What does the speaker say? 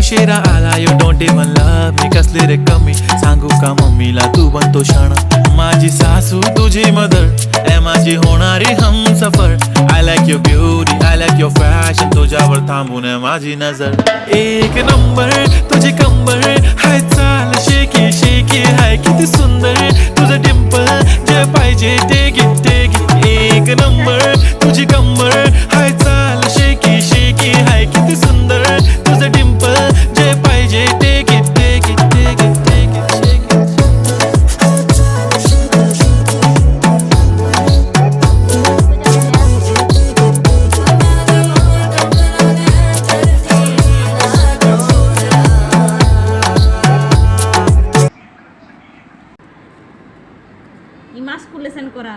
उशिरा आला you don't even love me कसली रे कमी सांगू का मम्मीला तू बनतो शाणा माझी सासू तुझी मदर ए माझी होणारी Humsafar I like your beauty I like your fashion तुझ्यावर थांबून आहे माझी नजर एक नंबर तुझी कंबर हाय चाल शेकी शेकी हाय किती सुंदर तुझं डिंपल जे पाहिजे ते घे एक नंबर तुझी कंबर हाय चाल शेकी शेकी हाय किती सुंदर तुझं डिंपल जे पाहिजे ते घे এই মাছ করলে সেন্ড করা